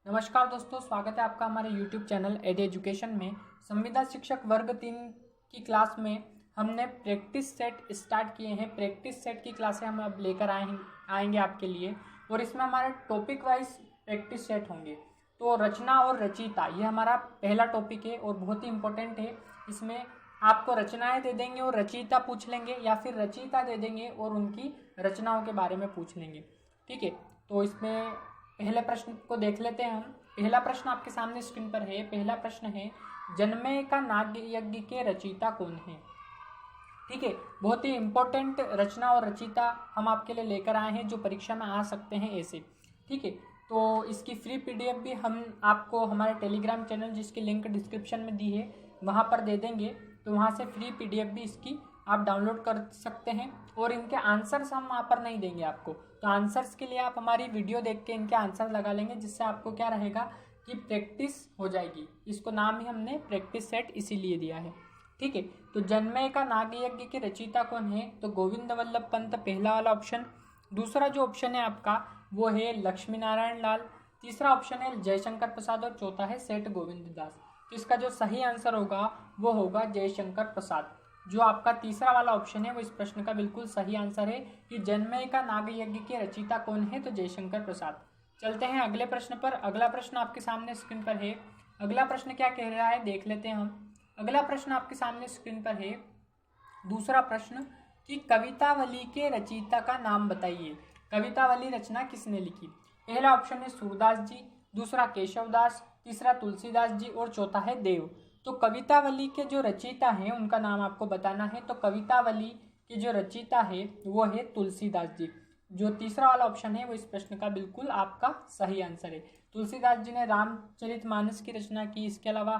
नमस्कार दोस्तों, स्वागत है आपका हमारे YouTube चैनल एड एजुकेशन में। संविदा शिक्षक वर्ग 3 की क्लास में हमने प्रैक्टिस सेट स्टार्ट किए हैं। प्रैक्टिस सेट की क्लासें हम अब लेकर आएंगे आपके लिए, और इसमें हमारे टॉपिक वाइज प्रैक्टिस सेट होंगे। तो रचना और रचयिता ये हमारा पहला टॉपिक है और बहुत ही इंपॉर्टेंट है। इसमें आपको रचनाएं दे देंगे और रचयिता पूछ लेंगे, या फिर रचयिता दे देंगे और उनकी रचनाओं के बारे में पूछ लेंगे। ठीक है, तो इसमें पहले प्रश्न को देख लेते हैं हम। पहला प्रश्न आपके सामने स्क्रीन पर है। पहला प्रश्न है, जन्मे का नाग यज्ञ के रचयिता कौन है। ठीक है, बहुत ही इंपॉर्टेंट रचना और रचयिता हम आपके लिए लेकर आए हैं जो परीक्षा में आ सकते हैं ऐसे। ठीक है, तो इसकी फ्री पीडीएफ भी हम आपको हमारे टेलीग्राम चैनल, जिसकी लिंक डिस्क्रिप्शन में दी है, वहाँ पर दे देंगे। तो वहाँ से फ्री पीडीएफ भी इसकी आप डाउनलोड कर सकते हैं, और इनके आंसर्स हम वहाँ पर नहीं देंगे आपको। तो आंसर्स के लिए आप हमारी वीडियो देख के इनके आंसर लगा लेंगे, जिससे आपको क्या रहेगा कि प्रैक्टिस हो जाएगी। इसको नाम ही हमने प्रैक्टिस सेट इसीलिए दिया है। ठीक है, तो जन्मे का नाग यज्ञ के रचयिता कौन है, तो गोविंद वल्लभ पंत पहला वाला ऑप्शन। दूसरा जो ऑप्शन है आपका वो है लक्ष्मी नारायण लाल। तीसरा ऑप्शन है जयशंकर प्रसाद, और चौथा है सेठ गोविंद दास। तो इसका जो सही आंसर होगा वो होगा जयशंकर प्रसाद। जो आपका तीसरा वाला ऑप्शन है वो इस प्रश्न का बिल्कुल सही आंसर है कि जन्मे का नाग यज्ञ के रचयिता कौन है, तो जयशंकर प्रसाद। चलते हैं अगले प्रश्न पर। अगला प्रश्न आपके सामने स्क्रीन पर है। अगला प्रश्न क्या कह रहा है देख लेते हैं हम। अगला प्रश्न आपके सामने स्क्रीन पर है। दूसरा प्रश्न कि कवितावली के रचयिता का नाम बताइए। कवितावली रचना किसने लिखी। पहला ऑप्शन है सूरदास जी, दूसरा केशवदास, तीसरा तुलसीदास जी, और चौथा है देव। तो कवितावली के जो रचयिता हैं उनका नाम आपको बताना है। तो कवितावली के जो रचयिता है वो है तुलसीदास जी। जो तीसरा वाला ऑप्शन है वो इस प्रश्न का बिल्कुल आपका सही आंसर है। तुलसीदास जी ने रामचरितमानस की रचना की, इसके अलावा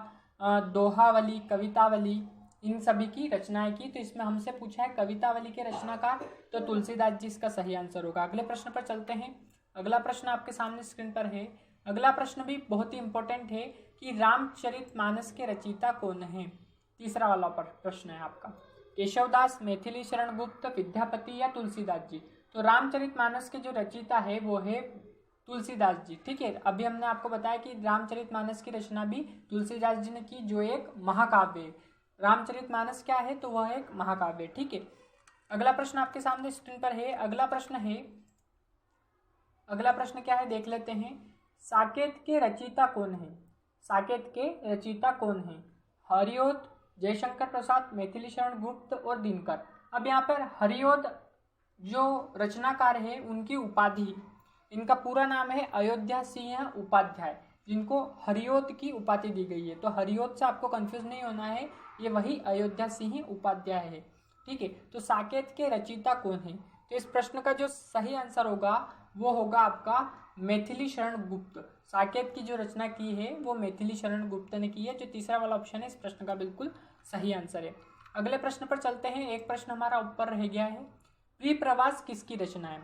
दोहावली, कवितावली, इन सभी की रचनाएं की। तो इसमें हमसे पूछा है कवितावली के रचनाकार, तो तुलसीदास जी इसका सही आंसर होगा। अगले प्रश्न पर चलते हैं। अगला प्रश्न आपके सामने स्क्रीन पर है। अगला प्रश्न भी बहुत ही इंपॉर्टेंट है कि रामचरितमानस के रचयिता कौन है। तीसरा वाला प्रश्न है आपका, केशवदास, मैथिली शरण गुप्त, विद्यापति या तुलसीदास जी। तो रामचरितमानस के जो रचयिता है वो है तुलसीदास जी। ठीक है, अभी हमने आपको बताया कि रामचरितमानस की रचना भी तुलसीदास जी ने की, जो एक महाकाव्य है। रामचरितमानस क्या है, तो वह एक महाकाव्य। ठीक है, अगला प्रश्न आपके सामने स्क्रीन पर है। अगला प्रश्न क्या है देख लेते हैं। साकेत के रचयिता कौन है। साकेत के रचयिता कौन है। हरिओद, जयशंकर प्रसाद, मैथिली शरण गुप्त और दिनकर। अब यहाँ पर हरिओद जो रचनाकार है उनकी उपाधि, इनका पूरा नाम है अयोध्या सिंह उपाध्याय, जिनको हरिओद की उपाधि दी गई है। तो हरिओद से आपको कंफ्यूज नहीं होना है, ये वही अयोध्या सिंह उपाध्याय है। ठीक है, तो साकेत के रचयिता कौन है। तो इस प्रश्न का जो सही आंसर होगा वो होगा आपका मैथिली शरण गुप्त। साकेत की जो रचना की है वो मैथिली शरण गुप्त ने की है। जो तीसरा वाला ऑप्शन है इस प्रश्न का बिल्कुल सही आंसर है। अगले प्रश्न पर चलते हैं। एक प्रश्न हमारा ऊपर रह गया है, प्रिय प्रवास किसकी रचना है।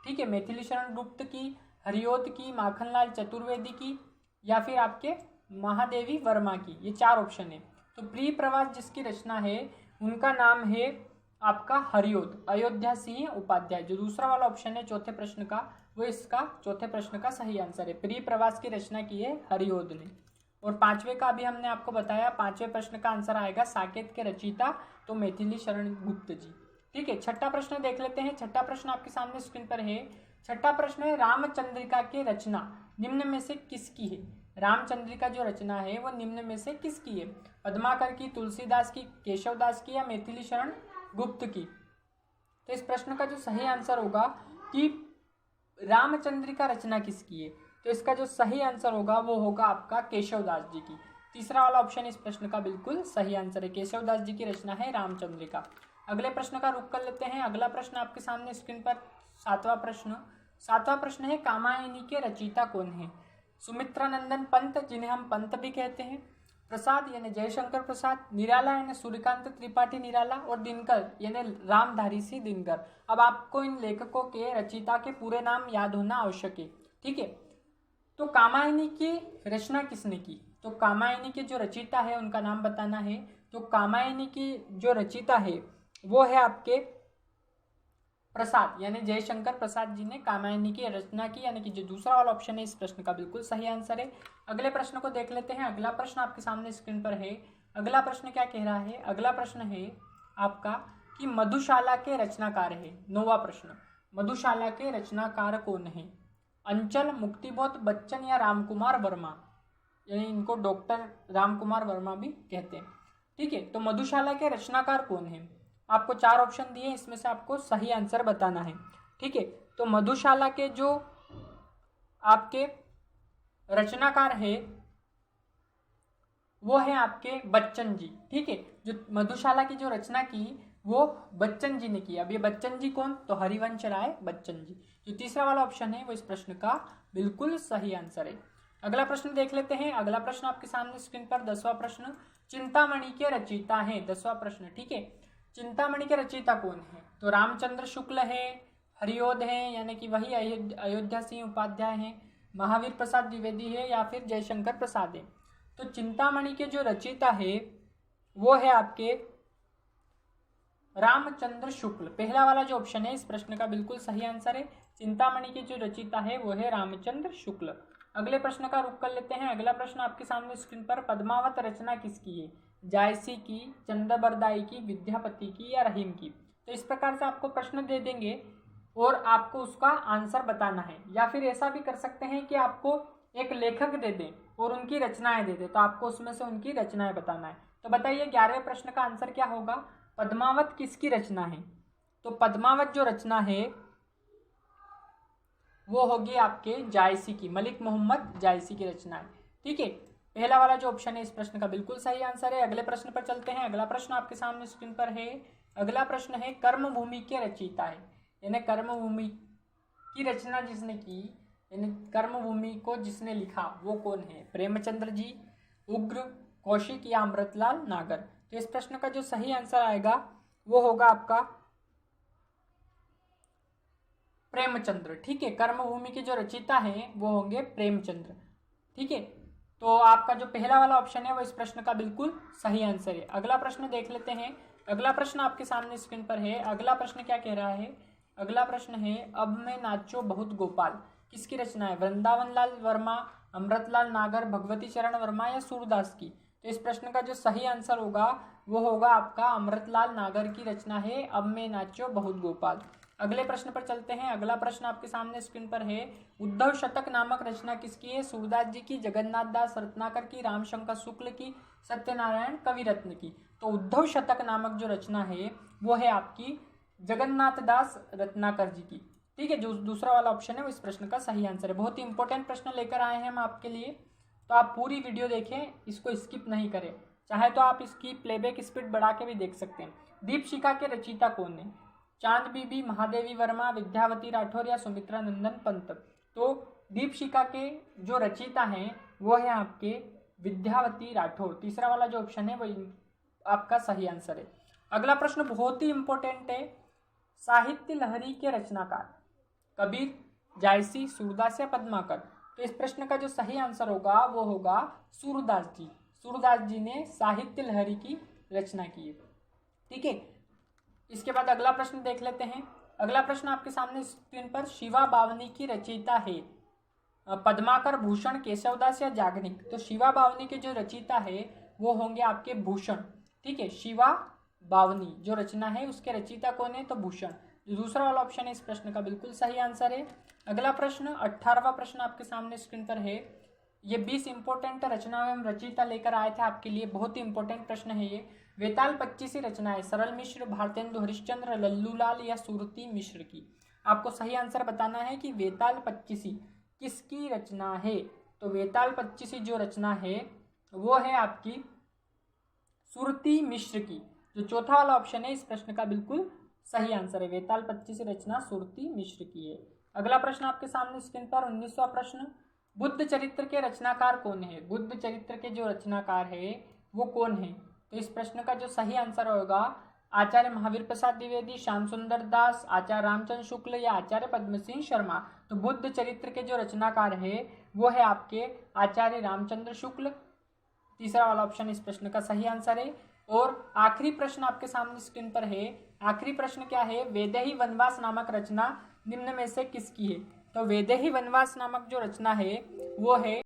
ठीक है, मैथिली शरण गुप्त की, हरिओद की, माखनलाल चतुर्वेदी की, या फिर आपके महादेवी वर्मा की। ये चार ऑप्शन है। तो प्रिय प्रवास जिसकी रचना है उनका नाम है आपका हरिओद, अयोध्या सिंह उपाध्याय। जो दूसरा वाला ऑप्शन है चौथे प्रश्न का, वो इसका चौथे प्रश्न का सही आंसर है। प्रिय प्रवास की रचना की है हरिओद ने। और पांचवे का अभी हमने आपको बताया, पांचवें प्रश्न का आंसर आएगा साकेत के रचयिता, तो मैथिली शरण गुप्त जी। ठीक है, छठा प्रश्न देख लेते हैं। छठा प्रश्न आपके सामने स्क्रीन पर है। छठा प्रश्न है, रामचंद्रिका की रचना निम्न में से किसकी है। रामचंद्रिका जो रचना है वो निम्न में से किसकी है। पद्माकर की, तुलसीदास की, केशवदास की, या मैथिली शरण गुप्त की। तो इस प्रश्न का जो सही आंसर होगा कि रामचंद्रिका रचना किसकी है, तो इसका जो सही आंसर होगा वो होगा आपका केशवदास जी की। तीसरा वाला ऑप्शन इस प्रश्न का बिल्कुल सही आंसर है। केशवदास जी की रचना है रामचंद्रिका। अगले प्रश्न का रुख कर लेते हैं। अगला प्रश्न आपके सामने स्क्रीन पर सातवां प्रश्न है, कामायनी के रचयिता कौन है। सुमित्रानंदन पंत, जिन्हें हम पंत भी कहते हैं, प्रसाद यानी जयशंकर प्रसाद, निराला यानी सूर्यकांत त्रिपाठी निराला, और दिनकर यानी रामधारी सिंह दिनकर। अब आपको इन लेखकों के रचयिता के पूरे नाम याद होना आवश्यक है। ठीक है, तो कामायनी की रचना किसने की। तो कामायनी के जो रचयिता है उनका नाम बताना है। तो कामायनी की जो रचयिता है वो है आपके प्रसाद यानी जयशंकर प्रसाद जी ने कामायनी की रचना की, यानी कि जो दूसरा वाला ऑप्शन है इस प्रश्न का बिल्कुल सही आंसर है। अगले प्रश्न को देख लेते हैं। अगला प्रश्न आपके सामने स्क्रीन पर है। अगला प्रश्न क्या कह रहा है? अगला प्रश्न है आपका कि मधुशाला के रचनाकार है। 9वां प्रश्न, मधुशाला के रचनाकार कौन है? अंचल, मुक्तिबोध, बच्चन या रामकुमार वर्मा, यानी इनको डॉक्टर रामकुमार वर्मा भी कहते हैं। ठीक है, तो मधुशाला के रचनाकार कौन है? आपको 4 ऑप्शन दिए, इसमें से आपको सही आंसर बताना है। ठीक है, तो मधुशाला के जो आपके रचनाकार है वो है आपके बच्चन जी। ठीक है, जो मधुशाला की जो रचना की वो बच्चन जी ने की। अब ये बच्चन जी कौन? तो हरिवंश राय बच्चन जी। जो तीसरा वाला ऑप्शन है वो इस प्रश्न का बिल्कुल सही आंसर है। अगला प्रश्न देख लेते हैं। अगला प्रश्न आपके सामने स्क्रीन पर 10वां प्रश्न, चिंतामणि के रचयिता है। 10वां प्रश्न, ठीक है, चिंतामणि के रचयिता कौन है? तो रामचंद्र शुक्ल है, हरिओध है, यानी कि वही अयोध्या सिंह उपाध्याय हैं, महावीर प्रसाद द्विवेदी है, या फिर जयशंकर प्रसाद है। तो चिंतामणि के जो रचयिता है वो है आपके रामचंद्र शुक्ल। पहला वाला जो ऑप्शन है इस प्रश्न का बिल्कुल सही आंसर है। चिंतामणि के जो रचयिता है वो है रामचंद्र शुक्ल। अगले प्रश्न का रुख कर लेते हैं। अगला प्रश्न आपके सामने स्क्रीन पर, पद्मावत रचना किसकी है? जायसी की, चंद्रबरदाई की, विद्यापति की या रहीम की? तो इस प्रकार से आपको प्रश्न दे देंगे और आपको उसका आंसर बताना है, या फिर ऐसा भी कर सकते हैं कि आपको एक लेखक दे दें और उनकी रचनाएं दे दें, तो आपको उसमें से उनकी रचनाएं बताना है। तो बताइए 11वें प्रश्न का आंसर क्या होगा? पद्मावत किसकी रचना है? तो पद्मावत जो रचना है वो होगी आपके जायसी की, मलिक मोहम्मद जायसी की रचना है। ठीक है, पहला वाला जो ऑप्शन है इस प्रश्न का बिल्कुल सही आंसर है। अगले प्रश्न पर चलते हैं। अगला प्रश्न आपके सामने स्क्रीन पर है। अगला प्रश्न है, कर्मभूमि के रचयिता है, यानी कर्मभूमि की रचना जिसने की, यानी कर्मभूमि को जिसने लिखा वो कौन है? प्रेमचंद्र जी, उग्र, कौशिक या अमृतलाल नागर? तो इस प्रश्न का जो सही आंसर आएगा वो होगा आपका प्रेमचंद्र। ठीक है, कर्मभूमि के जो रचयिता हैं वो होंगे प्रेमचंद्र। ठीक है, तो आपका जो पहला वाला ऑप्शन है वो इस प्रश्न का बिल्कुल सही आंसर है। अगला प्रश्न देख लेते हैं। अगला प्रश्न आपके सामने स्क्रीन पर है। अगला प्रश्न क्या कह रहा है? अगला प्रश्न है, अब मैं नाचो बहुत गोपाल किसकी रचना है? वृंदावन लाल वर्मा, अमृतलाल नागर, भगवती चरण वर्मा या सूरदास की? तो इस प्रश्न का जो सही आंसर होगा वो होगा आपका अमृतलाल नागर की रचना है अब मैं नाचो बहुत गोपाल। अगले प्रश्न पर चलते हैं। अगला प्रश्न आपके सामने स्क्रीन पर है, उद्धव शतक नामक रचना किसकी है? सूरदास जी की, जगन्नाथ दास रत्नाकर की, रामशंकर शुक्ल की, सत्यनारायण कविरत्न की? तो उद्धव शतक नामक जो रचना है वो है आपकी जगन्नाथ दास रत्नाकर जी की। ठीक है, जो दूसरा वाला ऑप्शन है वो इस प्रश्न का सही आंसर है। बहुत ही इंपॉर्टेंट प्रश्न लेकर आए हैं हम आपके लिए, तो आप पूरी वीडियो देखें, इसको स्किप नहीं करें। चाहे तो आप इसकी प्लेबैक स्पीड बढ़ा के भी देख सकते हैं। दीपशिखा के रचयिता कौन है? चांद बीबी, महादेवी वर्मा, विद्यावती राठौर या सुमित्रा नंदन पंत? तो दीपशिखा के जो रचयिता हैं वो है आपके विद्यावती राठौर। तीसरा वाला जो ऑप्शन है वो आपका सही आंसर है। अगला प्रश्न बहुत ही इंपॉर्टेंट है, साहित्य लहरी के रचनाकार कबीर, जायसी, सूरदास या पद्माकर? तो इस प्रश्न का जो सही आंसर होगा वो होगा सूरदास जी। सूरदास जी ने साहित्य लहरी की रचना की है। ठीक है, इसके बाद अगला प्रश्न देख लेते हैं। अगला प्रश्न आपके सामने स्क्रीन पर, शिवा बावनी की रचयिता है पद्माकर, भूषण, केशवदास या जागनिक? तो शिवा बावनी के जो रचयिता है वो होंगे आपके भूषण। ठीक है, शिवा बावनी जो रचना है उसके रचयिता कौन है? तो भूषण। जो दूसरा वाला ऑप्शन है इस प्रश्न का बिल्कुल सही आंसर है। अगला प्रश्न 18वां प्रश्न आपके सामने स्क्रीन पर है। ये 20 इंपॉर्टेंट रचना एवं रचयिता लेकर आए थे आपके लिए, बहुत ही इंपॉर्टेंट प्रश्न है ये। वेताल 25 रचना है, सरल मिश्र, भारतेंदु हरिश्चंद्र, लल्लूलाल या सूरती मिश्र की? आपको सही आंसर बताना है कि वेताल 25 किसकी रचना है। तो वेताल 25 जो रचना है वो है आपकी सूरती मिश्र की। जो चौथा वाला ऑप्शन है इस प्रश्न का बिल्कुल सही आंसर है, वेताल 25 रचना सूरती मिश्र की है। अगला प्रश्न आपके सामने स्क्रीन पर 19वां प्रश्न, बुद्ध चरित्र के रचनाकार कौन है? बुद्ध चरित्र के जो रचनाकार है वो कौन है? तो इस प्रश्न का जो सही आंसर होगा आचार्य महावीर प्रसाद द्विवेदी, श्याम सुंदर दास, आचार्य रामचंद्र शुक्ल या आचार्य पद्म सिंह शर्मा? तो बुद्ध चरित्र के जो रचनाकार है वो है आपके आचार्य रामचंद्र शुक्ल। तीसरा वाला ऑप्शन इस प्रश्न का सही आंसर है। और आखिरी प्रश्न आपके सामने स्क्रीन पर है। आखिरी प्रश्न क्या है? वैदेही वनवास नामक रचना निम्न में से किसकी है? तो वैदेही वनवास नामक जो रचना है वो है